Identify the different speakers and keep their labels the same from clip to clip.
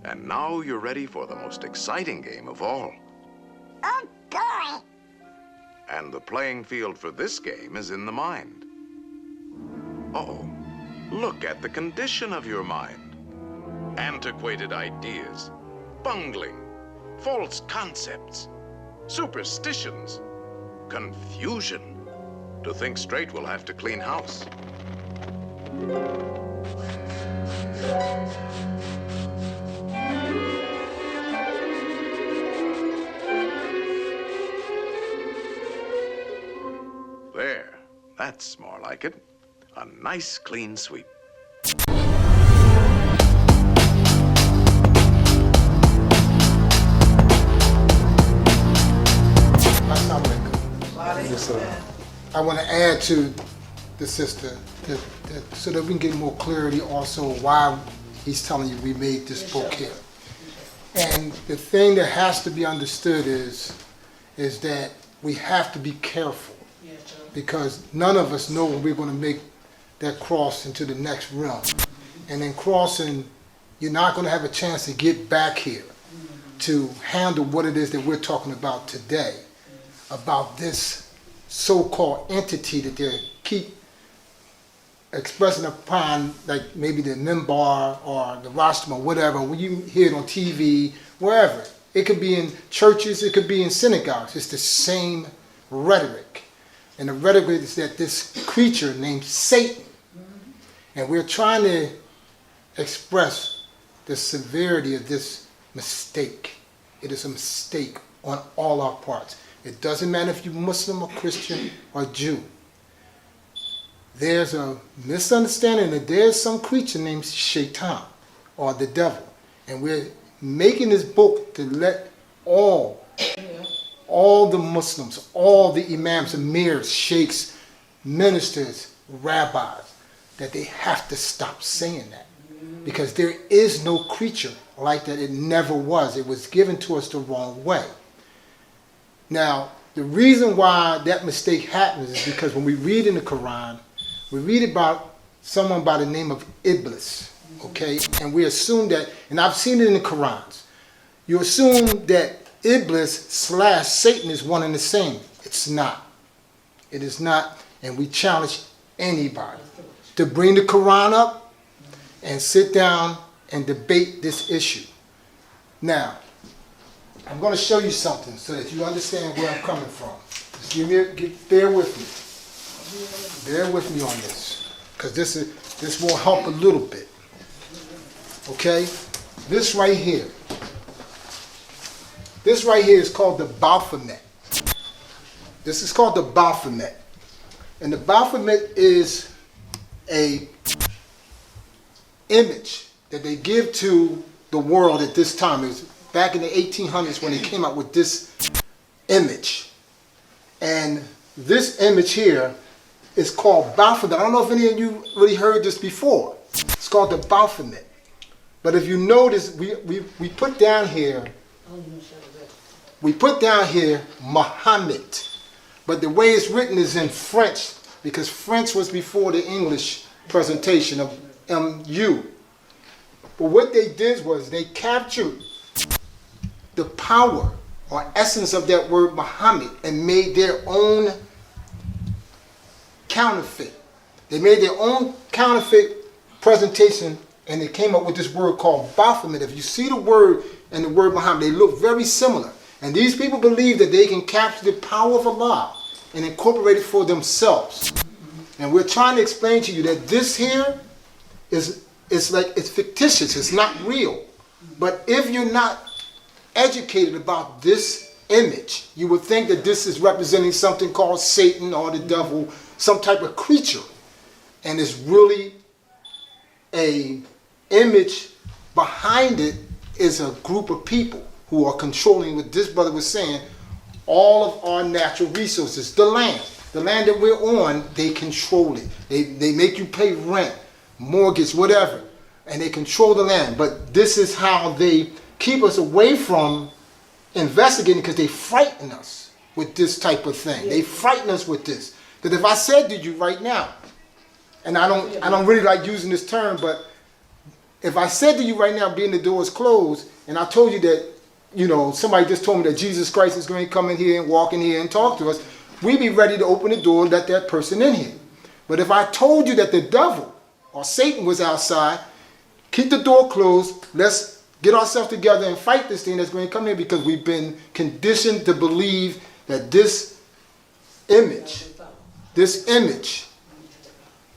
Speaker 1: And now you're ready for the most exciting game of all.
Speaker 2: Oh, boy.
Speaker 1: And the playing field for this game is in the mind. Uh-oh. Look at the condition of your mind. Antiquated ideas, bungling, false concepts, superstitions, confusion. To think straight, we'll have to clean house. There, that's more like it. A nice clean sweep.
Speaker 3: I want to add to the sister so that we can get more clarity also why he's telling you we made this book here. And the thing that has to be understood is that we have to be careful, because none of us know when we're going to make that cross into the next realm. And in crossing, you're not going to have a chance to get back here to handle what it is that we're talking about today, about this so-called entity that they keep expressing upon, like maybe the Nimbar or the Rostam or whatever, when you hear it on TV, wherever. It could be in churches, it could be in synagogues. It's the same rhetoric. And the rhetoric is that this creature named Satan, and we're trying to express the severity of this mistake. It is a mistake on all our parts. It doesn't matter if you're Muslim or Christian or Jew. There's a misunderstanding that there's some creature named Shaitan or the devil. And we're making this book to let all the Muslims, all the imams, emirs, sheikhs, ministers, rabbis, that they have to stop saying that. Because there is no creature like that. It never was. It was given to us the wrong way. Now, the reason why that mistake happens is because when we read in the Quran, we read about someone by the name of Iblis, okay? And we assume that, and I've seen it in the Qurans, you assume that Iblis / Satan is one and the same. It's not. It is not, and we challenge anybody to bring the Quran up and sit down and debate this issue. Now, I'm going to show you something so that you understand where I'm coming from. Just bear with me. Bear with me on this, because this will help a little bit. Okay? This right here is called the Baphomet. This is called the Baphomet. And the Baphomet is a image that they give to the world at this time. It was back in the 1800s when they came out with this image. And this image here is called Baphomet. I don't know if any of you really heard this before. It's called the Baphomet. But if you notice, we put down here, Muhammad. But the way it's written is in French, because French was before the English presentation of MU. But what they did was they captured the power or essence of that word Muhammad and made their own counterfeit. They made their own counterfeit presentation, and they came up with this word called Baphomet. If you see the word and the word Muhammad, they look very similar. And these people believe that they can capture the power of Allah and incorporate it for themselves. And we're trying to explain to you that this here is it's fictitious, it's not real. But if you're not educated about this image, you would think that this is representing something called Satan or the devil, some type of creature. And it's really a image behind it is a group of people who are controlling, what this brother was saying, all of our natural resources. The land that we're on, they control it. They make you pay rent, mortgage, whatever, and they control the land. But this is how they keep us away from investigating, because they frighten us with this type of thing. They frighten us with this. That if I said to you right now, and I don't really like using this term, but If I said to you right now, being the door is closed, and I told you that, somebody just told me that Jesus Christ is going to come in here and walk in here and talk to us, we'd be ready to open the door and let that person in here. But if I told you that the devil or Satan was outside, keep the door closed, let's get ourselves together and fight this thing that's going to come in, because we've been conditioned to believe that this image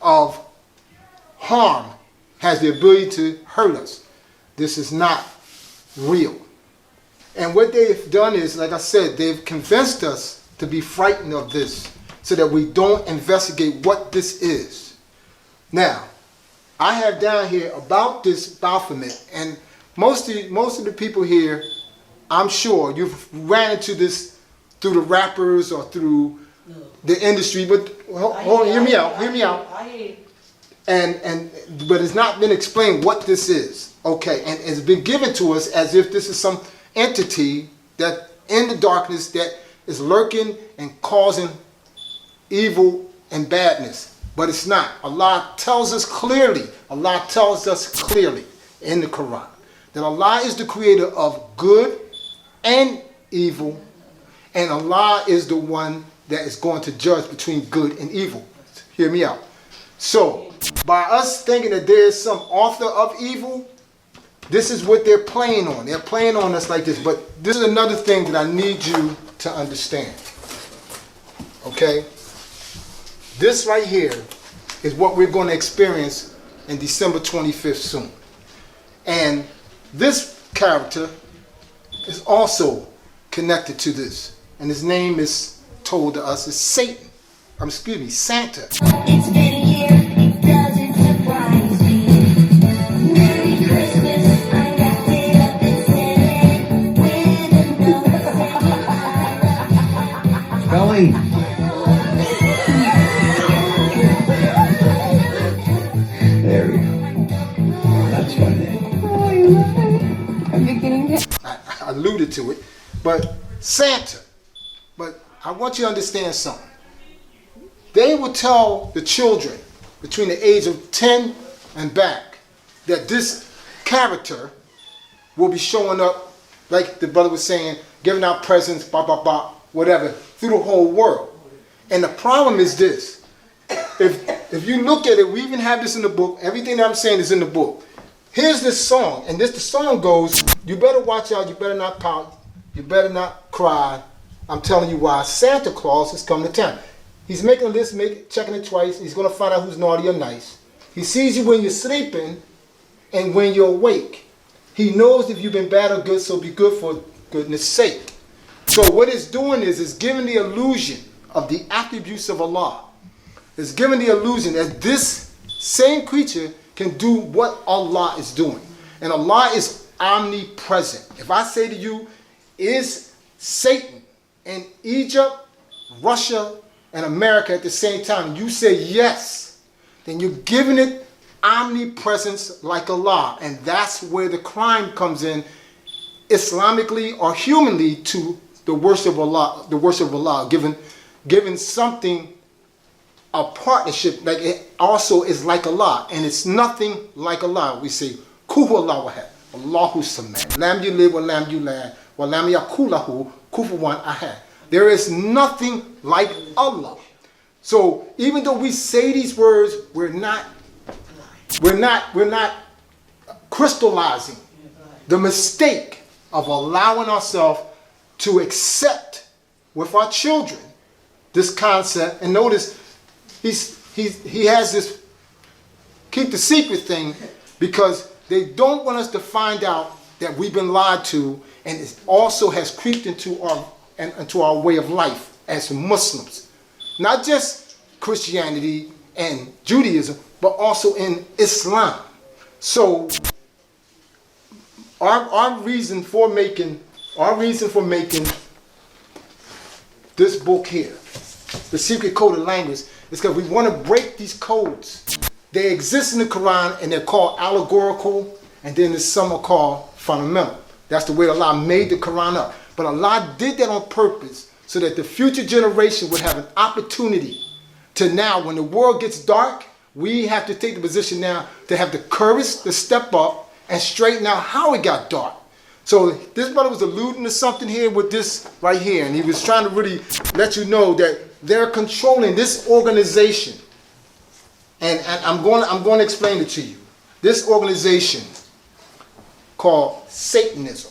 Speaker 3: of harm has the ability to hurt us. This is not real. And what they've done is, like I said, they've convinced us to be frightened of this so that we don't investigate what this is. Now, I have down here about this Baphomet, and most of the people here, I'm sure you've ran into this through the rappers or through the industry, but hear me out. But it's not been explained what this is, okay? And it's been given to us as if this is some entity that in the darkness that is lurking and causing evil and badness, but it's not. Allah tells us clearly in the Quran that Allah is the creator of good and evil, and Allah is the one that is going to judge between good and evil. Hear me out. So, by us thinking that there is some author of evil, this is what they're playing on. They're playing on us like this. But this is another thing that I need you to understand. Okay? This right here is what we're going to experience in December 25th soon. And this character is also connected to this. And his name is told to us is Satan. Santa.
Speaker 2: It's been a year, it doesn't surprise me. Merry Christmas, I wrapped it up and sent it with another.
Speaker 4: Belly. There we go. That's funny.
Speaker 5: I'm beginning to.
Speaker 3: I alluded to it. But Santa. But I want you to understand something. They will tell the children between the age of 10 and back that this character will be showing up, like the brother was saying, giving out presents, whatever, through the whole world. And the problem is this. If you look at it, we even have this in the book. Everything that I'm saying is in the book. Here's this song, and the song goes, you better watch out, you better not pout, you better not cry. I'm telling you why. Santa Claus is coming to town. He's making a list, checking it twice. He's going to find out who's naughty or nice. He sees you when you're sleeping and when you're awake. He knows if you've been bad or good, so be good for goodness sake. So what it's doing is it's giving the illusion of the attributes of Allah. It's giving the illusion that this same creature can do what Allah is doing. And Allah is omnipresent. If I say to you, is Satan in Egypt, Russia, and America at the same time, you say yes, then you're giving it omnipresence like Allah. And that's where the crime comes in, Islamically or humanly, to the worship of Allah, giving something a partnership, like it also is like Allah, and it's nothing like Allah. We say, Kuhu Allahu ahad, Allahu samad, lam yalid wa lam yulad, wa lam yakul lahu kufuwan ahad. There is nothing like Allah. So even though we say these words, we're not crystallizing the mistake of allowing ourselves to accept with our children this concept. And notice he has this keep the secret thing, because they don't want us to find out that we've been lied to, and it also has creeped into our way of life as Muslims. Not just Christianity and Judaism, but also in Islam. So our reason for making this book here, The Secret Code of Language, is because we want to break these codes. They exist in the Quran, and they're called allegorical, and then there's some are called fundamental. That's the way Allah made the Quran up. But Allah did that on purpose so that the future generation would have an opportunity to, now when the world gets dark, We have to take the position now to have the courage to step up and straighten out how it got dark. So this brother was alluding to something here with this right here, and he was trying to really let you know that they're controlling this organization. And I'm going to explain it to you. This organization called Satanism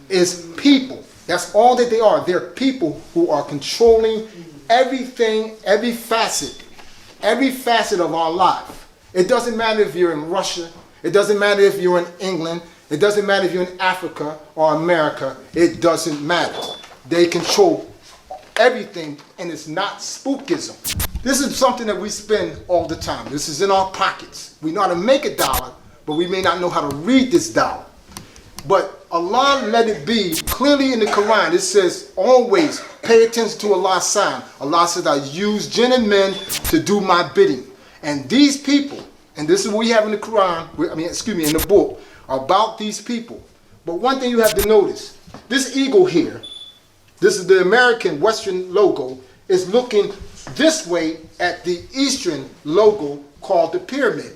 Speaker 3: is people. That's all that they are. They're people who are controlling everything, every facet of our life. It doesn't matter if you're in Russia. It doesn't matter if you're in England. It doesn't matter if you're in Africa or America. It doesn't matter. They control everything, and it's not spookism. This is something that we spend all the time. This is in our pockets. We know how to make a dollar, but we may not know how to read this dollar. But Allah let it be clearly in the Quran. It says, always pay attention to Allah's sign. Allah says, I use jinn and men to do my bidding. And these people, and this is what we have in the Quran, in the book, about these people. But one thing you have to notice, this eagle here, this is the American Western logo, is looking this way at the Eastern logo called the pyramid.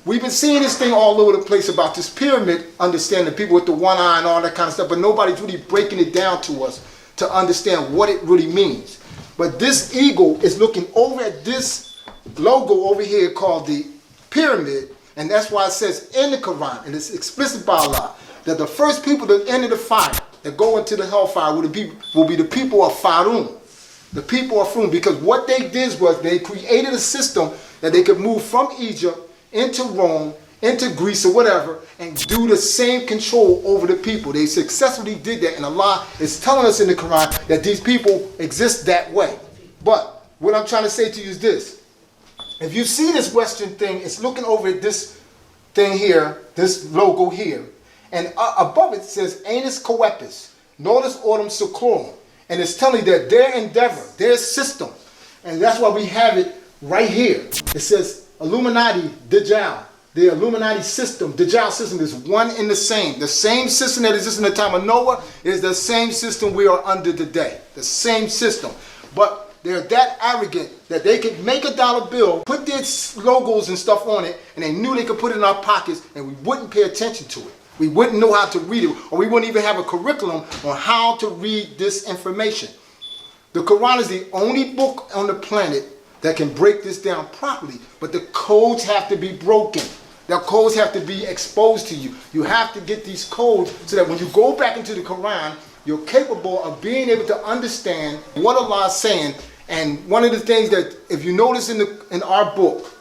Speaker 3: We've been seeing this thing all over the place about this pyramid, understanding people with the one eye and all that kind of stuff, but nobody's really breaking it down to us to understand what it really means. But this eagle is looking over at this logo over here called the pyramid, and that's why it says in the Quran, and it's explicit by Allah, that the first people that enter the fire, that go into the hellfire, will be the people of Farun. The people of Farun, because what they did was they created a system that they could move from Egypt into Rome, into Greece or whatever, and do the same control over the people. They successfully did that, and Allah is telling us in the Quran that these people exist that way. But what I'm trying to say to you is this. If you see this Western thing, it's looking over at this thing here, this logo here, and above it says Anus Coepus, Nordus Autumn Seclorum, and it's telling you that their endeavor, their system, and that's why we have it right here. It says Illuminati Dajjal, the Illuminati system, Dajjal system is one and the same. The same system that exists in the time of Noah is the same system we are under today. The same system. But they're that arrogant that they could make a dollar bill, put their logos and stuff on it, and they knew they could put it in our pockets, and we wouldn't pay attention to it. We wouldn't know how to read it, or we wouldn't even have a curriculum on how to read this information. The Quran is the only book on the planet that can break this down properly, but the codes have to be broken. The codes have to be exposed to you. You have to get these codes so that when you go back into the Quran, you're capable of being able to understand what Allah is saying. And one of the things that, if you notice in our book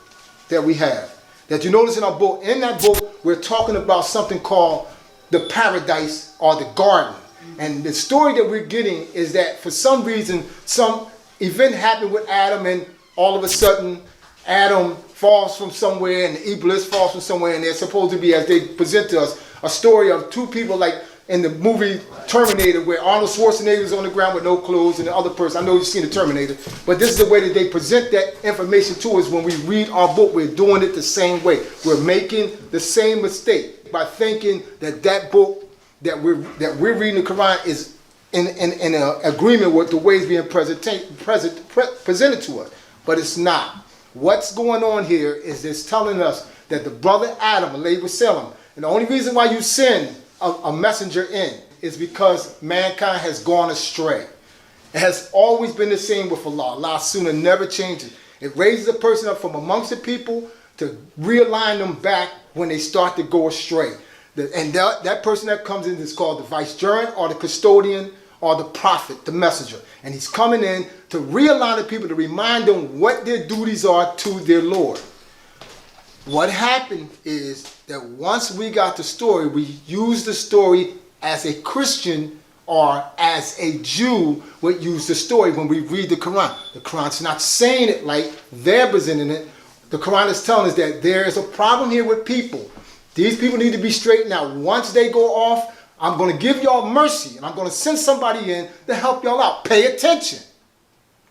Speaker 3: that we have, that you notice in our book, in that book, we're talking about something called the paradise or the garden. And the story that we're getting is that for some reason, some event happened with Adam, and all of a sudden, Adam falls from somewhere and Iblis falls from somewhere, and they're supposed to be, as they present to us, a story of two people like in the movie Terminator, where Arnold Schwarzenegger is on the ground with no clothes and the other person. I know you've seen the Terminator, but this is the way that they present that information to us when we read our book. We're doing it the same way. We're making the same mistake by thinking that that book that we're reading the Quran is in agreement with the ways being presented to us. But it's not. What's going on here is it's telling us that the brother Adam, alayhi wasallam, and the only reason why you send a messenger in is because mankind has gone astray. It has always been the same with Allah. Allah Sunnah never changes. It raises a person up from amongst the people to realign them back when they start to go astray. And that person that comes in is called the vicegerent or the custodian or the prophet, the messenger. And he's coming in to realign the people, to remind them what their duties are to their Lord. What happened is that once we got the story, we used the story as a Christian or as a Jew would use the story when we read the Quran. The Quran's not saying it like they're presenting it. The Quran is telling us that there is a problem here with people. These people need to be straightened out. Once they go off, I'm going to give y'all mercy, and I'm going to send somebody in to help y'all out. Pay attention.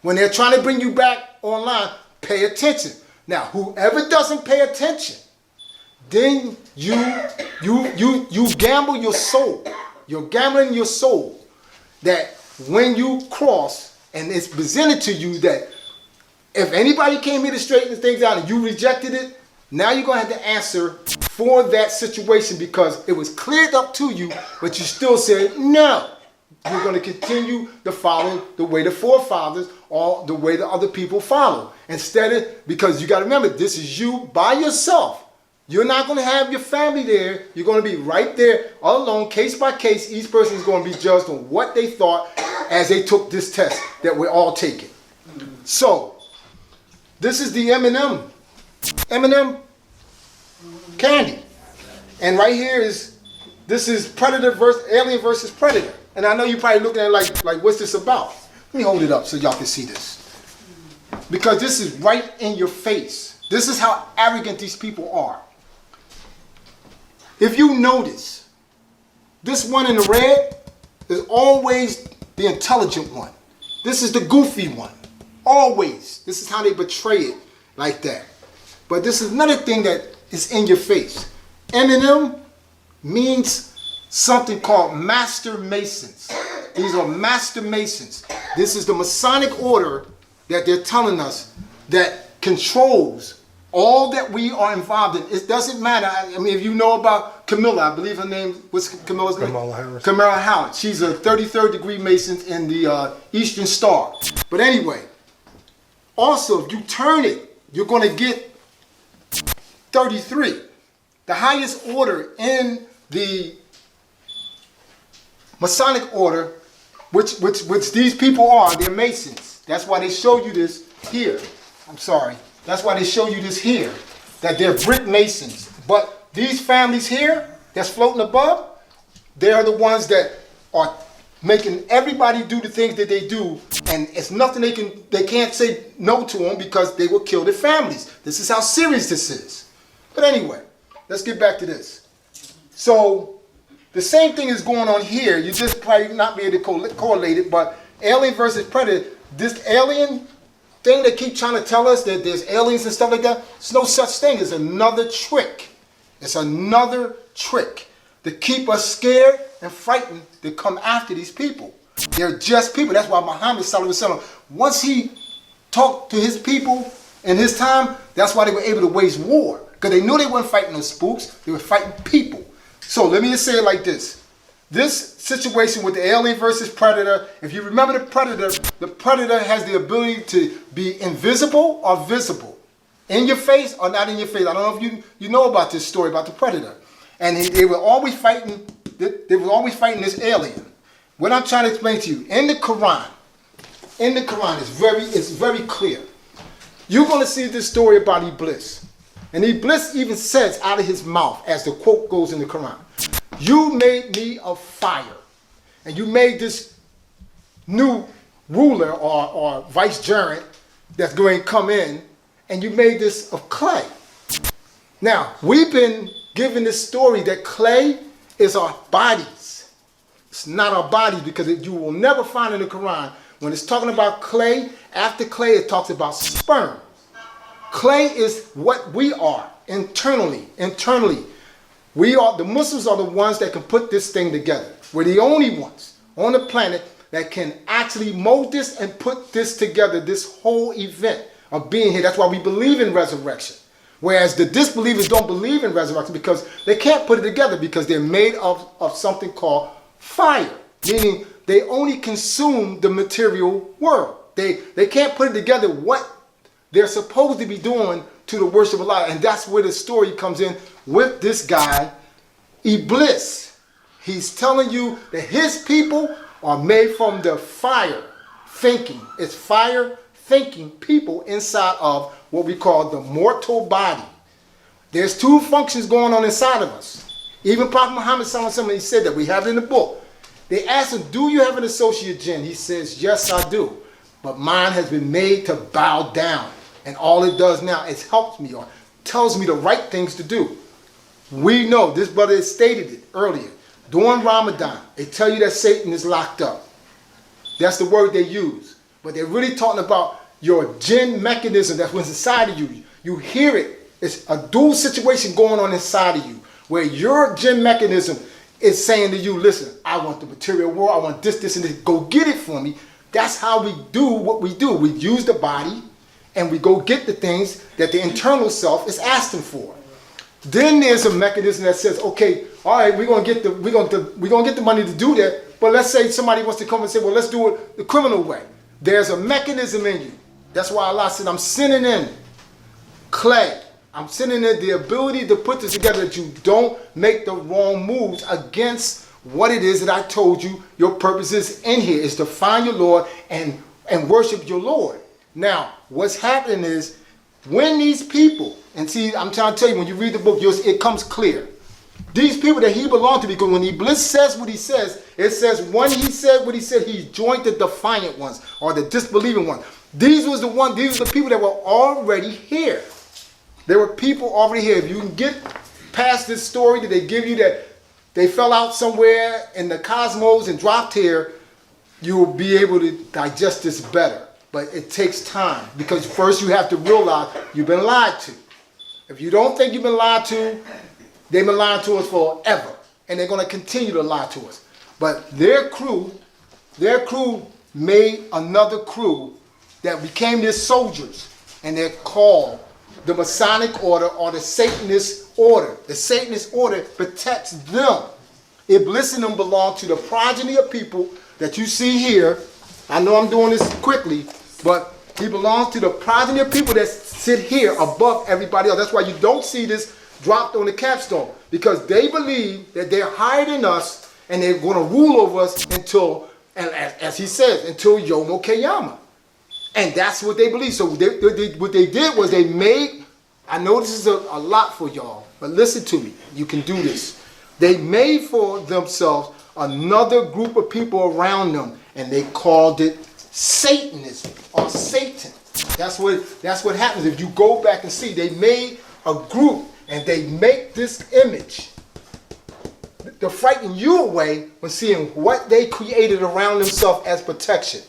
Speaker 3: When they're trying to bring you back online, pay attention. Now, whoever doesn't pay attention, then you gamble your soul. You're gambling your soul. That when you cross and it's presented to you that If anybody came here to straighten things out and you rejected it, now you're going to have to answer for that situation because it was cleared up to you, but you still said no. You're going to continue to follow the way the forefathers or the way the other people follow. Instead of, because you got to remember, this is you by yourself. You're not going to have your family there. You're going to be right there all alone, case by case. Each person is going to be judged on what they thought as they took this test that we're all taking. So, this is the M&M candy. And right here this is Predator versus Alien versus Predator. And I know you're probably looking at it like what's this about? Let me hold it up so y'all can see this. Because this is right in your face. This is how arrogant these people are. If you notice, this one in the red is always the intelligent one. This is the goofy one. Always. This is how they betray it like that. But this is another thing that is in your face. M&M means something called Master Masons. These are Master Masons. This is the Masonic order that they're telling us that controls all that we are involved in. It doesn't matter. I mean, if you know about Camilla, I believe her name, what's Camilla's name?
Speaker 6: Kamala Harris.
Speaker 3: Kamala Harris. She's a 33rd degree Mason in the Eastern Star. But anyway, also, if you turn it, you're going to get 33. The highest order in the Masonic order, which these people are, they're Masons. That's why they show you this here. I'm sorry. That's why they show you this here, that they're brick Masons. But these families here that's floating above, they're the ones that are making everybody do the things that they do, and it's nothing they can't say no to them because they will kill their families. This is how serious this is. But anyway, let's get back to this. So the same thing is going on here. You just probably not be able to correlate it, but Alien versus Predator, this alien thing they keep trying to tell us that there's aliens and stuff like that, there's no such thing. It's another trick. It's another trick to keep us scared and frightened to come after these people. They're just people. That's why Muhammad Sallallahu Alaihi Wasallam, once he talked to his people in his time, that's why they were able to wage war. Because they knew they weren't fighting no spooks, they were fighting people. So let me just say it like this. This situation with the Alien versus Predator, if you remember the Predator has the ability to be invisible or visible. In your face or not in your face. I don't know if you know about this story about the Predator. And they were always fighting this alien. What I'm trying to explain to you, in the Quran it's very clear. You're going to see this story about Iblis. And Iblis even says out of his mouth, as the quote goes in the Quran, you made me of fire. And you made this new ruler or vicegerent that's going to come in, and you made this of clay. Now, we've been given this story that clay is our bodies. It's not our bodies, because you will never find in the Quran, when it's talking about clay, after clay it talks about sperm. Clay is what we are internally. The Muslims are the ones that can put this thing together. We're the only ones on the planet that can actually mold this and put this together, this whole event of being here. That's why we believe in resurrection. Whereas the disbelievers don't believe in resurrection because they can't put it together, because they're made of something called fire. Meaning they only consume the material world. They can't put it together what they're supposed to be doing to the worship of Allah. And that's where the story comes in with this guy, Iblis. He's telling you that his people are made from the fire thinking. It's fire thinking people inside of what we call the mortal body. There's two functions going on inside of us. Even Prophet Muhammad Sallallahu Alaihi Wasallam, he said that. We have it in the book. They asked him, do you have an associate jinn? He says, yes, I do. But mine has been made to bow down. And all it does now is helps me or tells me the right things to do. We know, this brother has stated it earlier. During Ramadan, they tell you that Satan is locked up. That's the word they use. But they're really talking about your jinn mechanism that was inside of you. You hear it. It's a dual situation going on inside of you, where your jinn mechanism is saying to you, listen, I want the material world. I want this, and this. Go get it for me. That's how we do what we do. We use the body and we go get the things that the internal self is asking for. Then there's a mechanism that says, okay, all right, we're gonna get the money to do that. But let's say somebody wants to come and say, well, let's do it the criminal way. There's a mechanism in you. That's why Allah said, I'm sending in clay. I'm sending in the ability to put this together that you don't make the wrong moves against what it is that I told you your purpose is in here, is to find your Lord and worship your Lord. Now, what's happening is when these people, and see, I'm trying to tell you, when you read the book, it comes clear. These people that he belonged to, because when Iblis says what he says, it says when he said what he said, he joined the defiant ones or the disbelieving ones. These were the people that were already here. There were people already here. If you can get past this story that they give you that they fell out somewhere in the cosmos and dropped here, you will be able to digest this better. But it takes time, because first you have to realize you've been lied to. If you don't think you've been lied to, they've been lying to us forever. And they're going to continue to lie to us. But their crew made another crew that became their soldiers. And they're called the Masonic Order or the Satanist Order. The Satanist Order protects them. Iblis and them belong to the progeny of people that you see here. I know I'm doing this quickly, but he belongs to the progeny of people that sit here above everybody else. That's why you don't see this dropped on the capstone, because they believe that they're higher than us and they're going to rule over us until, and as he says, until Yom Kiyama. And that's what they believe. So what they did was they made, I know this is a lot for y'all, but listen to me. You can do this. They made for themselves another group of people around them, and they called it Satanism or Satan. That's what happens. If you go back and see, they made a group and they make this image to frighten you away when seeing what they created around themselves as protection.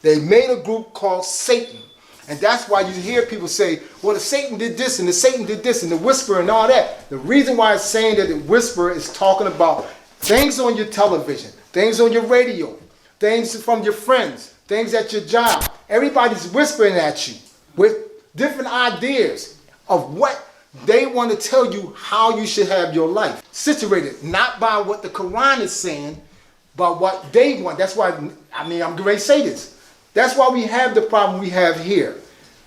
Speaker 3: They made a group called Satan. And that's why you hear people say, well, the Satan did this and the Satan did this and the whisper and all that. The reason why it's saying that the whisper is talking about things on your television, things on your radio, things from your friends, things at your job. Everybody's whispering at you with different ideas of what they want to tell you how you should have your life. Situated not by what the Quran is saying, but what they want. That's why, I'm going to say this. That's why we have the problem we have here.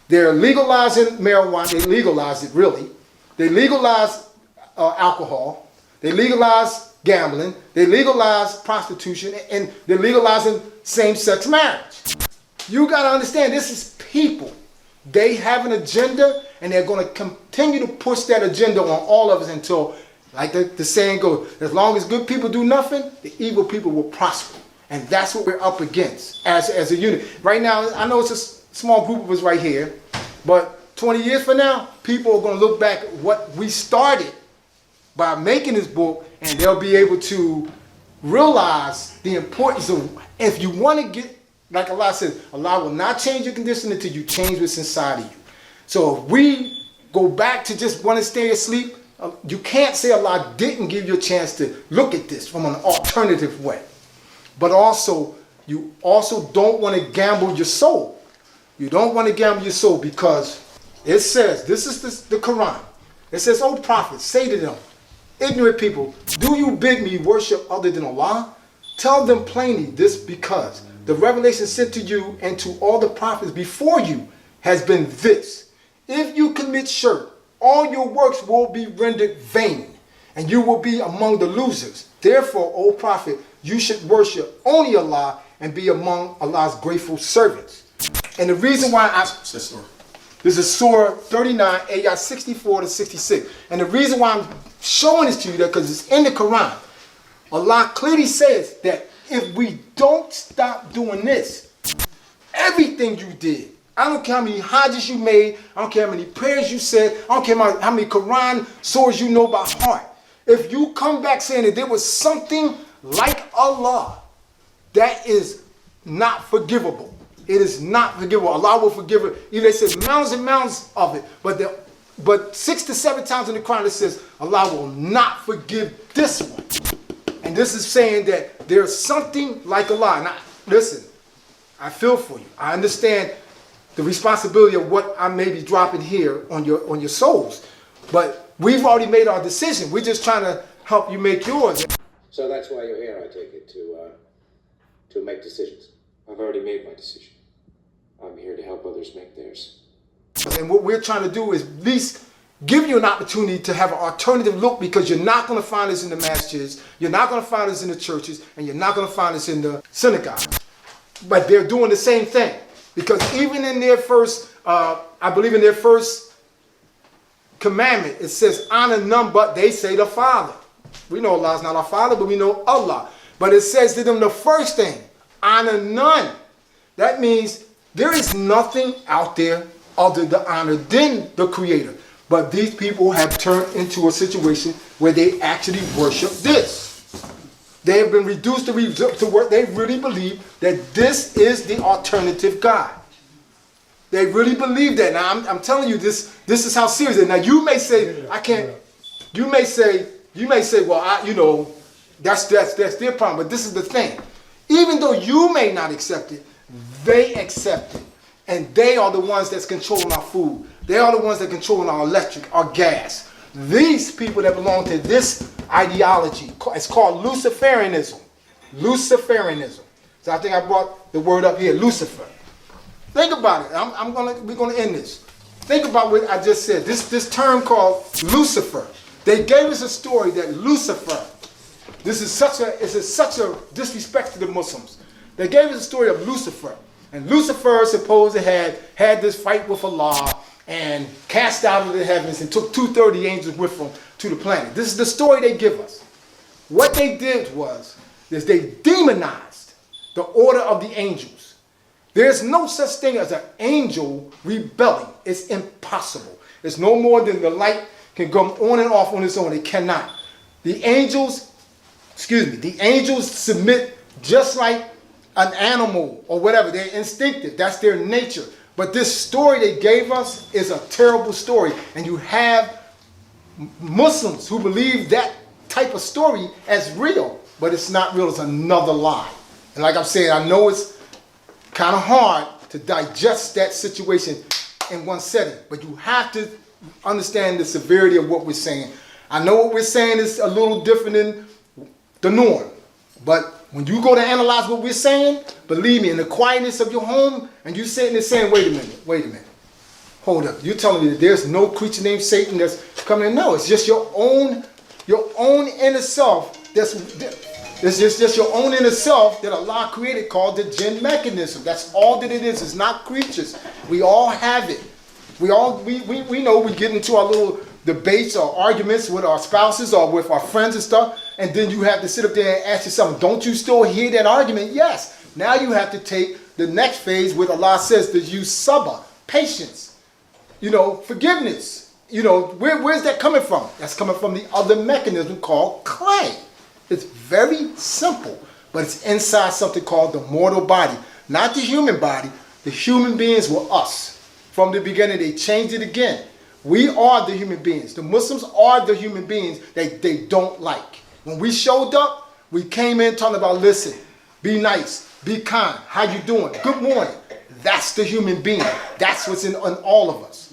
Speaker 3: They're legalizing marijuana. They legalized it, really. They legalized alcohol. They legalized gambling. They legalized prostitution. And they're legalizing same-sex marriage. You got to understand, this is people. They have an agenda, and they're going to continue to push that agenda on all of us until, like the saying goes, as long as good people do nothing, the evil people will prosper. And that's what we're up against as a unit. Right now, I know it's a small group of us right here, but 20 years from now, people are going to look back at what we started by making this book, and they'll be able to realize the importance of, if you want to get, like Allah says, Allah will not change your condition until you change what's inside of you. So if we go back to just want to stay asleep, you can't say Allah didn't give you a chance to look at this from an alternative way. But also, you also don't want to gamble your soul. You don't want to gamble your soul, because it says, this is the Quran. It says, "O Prophet, say to them, ignorant people, do you bid me worship other than Allah? Tell them plainly this, because the revelation sent to you and to all the prophets before you has been this. If you commit shirk, all your works will be rendered vain, and you will be among the losers. Therefore, O Prophet, you should worship only Allah and be among Allah's grateful servants." And the reason why this is Surah 39, ayah 64 to 66. And the reason why I'm showing this to you, because it's in the Quran. Allah clearly says that if we don't stop doing this, everything you did, I don't care how many hajjs you made, I don't care how many prayers you said, I don't care how many Quran surahs you know by heart. If you come back saying that there was something like Allah, that is not forgivable. It is not forgivable. Allah will forgive it. Even it says mounds and mounds of it, but 6 to 7 times in the Quran it says Allah will not forgive this one. And this is saying that there's something like Allah. Now, listen, I feel for you. I understand the responsibility of what I may be dropping here on your souls. But we've already made our decision. We're just trying to help you make yours.
Speaker 6: So that's why you're here, I take it, to make decisions. I've already made my decision. I'm here to help others make theirs.
Speaker 3: And what we're trying to do is at least give you an opportunity to have an alternative look, because you're not going to find this in the masjids, you're not going to find this in the churches, and you're not going to find this in the synagogue. But they're doing the same thing. Because even in their first, I believe in their first commandment, it says, honor none but they say the Father. We know Allah's not our Father, but we know Allah. But it says to them the first thing, honor none. That means there is nothing out there other than honor than the Creator. But these people have turned into a situation where they actually worship this. They have been reduced to what they really believe, that this is the alternative God. They really believe that. Now I'm telling you, this is how serious it is. Now you may say, I can't. You may say, well, that's their problem. But this is the thing. Even though you may not accept it, they accept it. And they are the ones that's controlling our food. They are the ones that controlling our electric, our gas. These people that belong to this ideology, it's called Luciferianism. Luciferianism. So I think I brought the word up here, Lucifer. Think about it. We're gonna end this. Think about what I just said. This term called Lucifer. They gave us a story that Lucifer. This is such a disrespect to the Muslims. They gave us a story of Lucifer. And Lucifer supposedly had this fight with Allah and cast out of the heavens and took 2/3 the angels with him to the planet. This is the story they give us. What they did was they demonized the order of the angels. There's no such thing as an angel rebelling. It's impossible. It's no more than the light can go on and off on its own. It cannot. The angels submit just like an animal or whatever. They're instinctive. That's their nature. But this story they gave us is a terrible story. And you have Muslims who believe that type of story as real. But it's not real. It's another lie. And like I'm saying, I know it's kind of hard to digest that situation in one setting. But you have to understand the severity of what we're saying. I know what we're saying is a little different than the norm. But when you go to analyze what we're saying, believe me, in the quietness of your home, and you sitting there saying, wait a minute, hold up. You're telling me that there's no creature named Satan that's coming in? No, it's just your own inner self. It's just your own inner self that Allah created, called the jinn mechanism. That's all that it is. It's not creatures. We all have it. We know we get into our little debates or arguments with our spouses or with our friends and stuff, and then you have to sit up there and ask yourself, don't you still hear that argument? Yes. Now you have to take the next phase where Allah says to use sabr, patience, forgiveness. Where's that coming from? That's coming from the other mechanism called clay. It's very simple, but it's inside something called the mortal body, not the human body. The human beings were us. From the beginning, they changed it again. We are the human beings. The Muslims are the human beings that they don't like. When we showed up, we came in talking about, listen, be nice, be kind, how you doing, good morning. That's the human being. That's what's in all of us.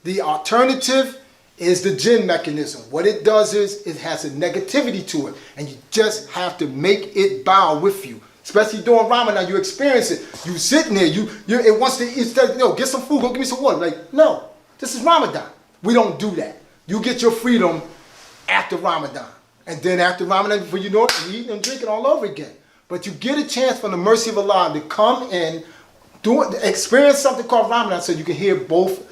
Speaker 3: The alternative is the jinn mechanism. What it does is it has a negativity to it, and you just have to make it bow with you. Especially during Ramadan, you experience it. You sitting there, it wants to eat, get some food, go give me some water. Like, no, this is Ramadan. We don't do that. You get your freedom after Ramadan. And then after Ramadan, before you know it, you eating and drinking all over again. But you get a chance from the mercy of Allah to come in, experience something called Ramadan so you can hear both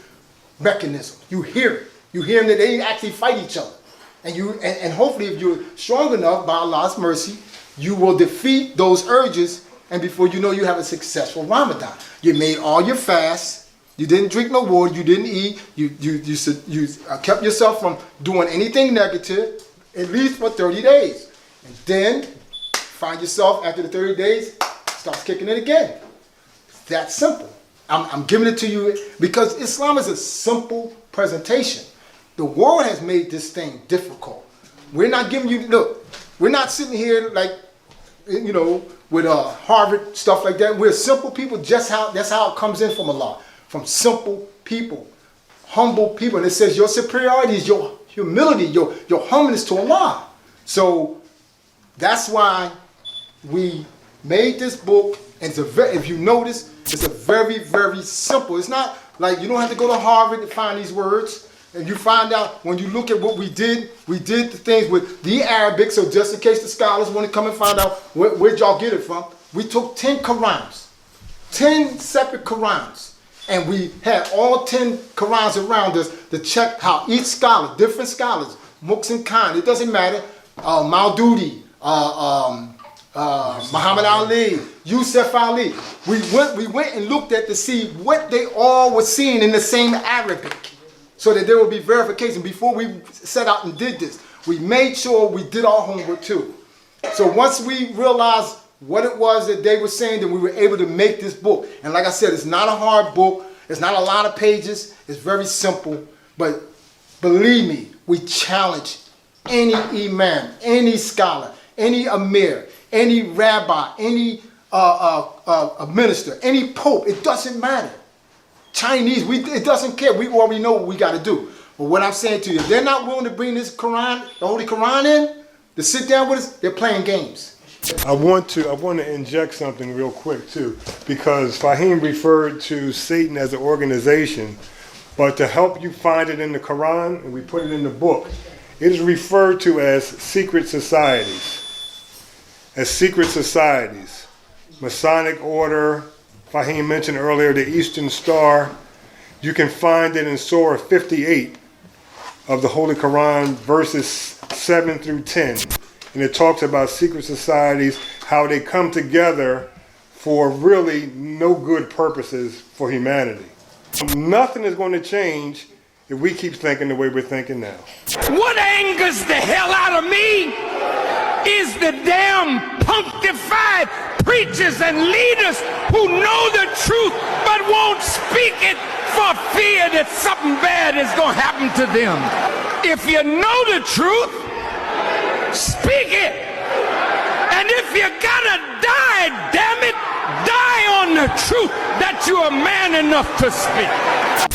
Speaker 3: mechanisms. You hear it. You hear them that they actually fight each other. And hopefully if you're strong enough by Allah's mercy, you will defeat those urges, and before you know, you have a successful Ramadan. You made all your fasts. You didn't drink no water. You didn't eat. You kept yourself from doing anything negative, at least for 30 days. And then find yourself after the 30 days, starts kicking it again. That simple. I'm giving it to you because Islam is a simple presentation. The world has made this thing difficult. We're not giving you, look, we're not sitting here like, with Harvard stuff like that. We're simple people. That's how it comes in from Allah. from simple people, humble people. And it says your superiority is your humility, your humbleness to Allah. So that's why we made this book. And if you notice, it's a very, very simple. It's not like you don't have to go to Harvard to find these words. And you find out when you look at what we did the things with the Arabic. So just in case the scholars want to come and find out where'd y'all get it from, we took 10 Qurans, 10 separate Qurans. And we had all 10 Qurans around us to check how each scholar, different scholars, Muqs and Khan, it doesn't matter, Maududi, Muhammad Ali, Yusuf Ali. We went and looked at to see what they all were seeing in the same Arabic, so that there would be verification. Before we set out and did this, we made sure we did our homework too. So once we realized what it was that they were saying, then we were able to make this book. And like I said, it's not a hard book. It's not a lot of pages. It's very simple. But believe me, we challenge any imam, any scholar, any amir, any rabbi, any minister, any pope. It doesn't matter. Chinese, it doesn't care. We already know what we got to do. But what I'm saying to you, if they're not willing to bring this Quran, the Holy Quran in, to sit down with us, they're playing games.
Speaker 7: I want to inject something real quick too, because Fahim referred to Satan as an organization, but to help you find it in the Quran, and we put it in the book, it is referred to as secret societies. As secret societies. Masonic order, Fahim mentioned earlier the Eastern Star. You can find it in Surah 58 of the Holy Quran, verses 7 through 10. And it talks about secret societies, how they come together for really no good purposes for humanity. Nothing is going to change if we keep thinking the way we're thinking now.
Speaker 8: What angers the hell out of me is the damn punctified preachers and leaders who know the truth but won't speak it for fear that something bad is going to happen to them. If you know the truth, speak it. And if you gotta die, damn it, die on the truth that you're man enough to speak.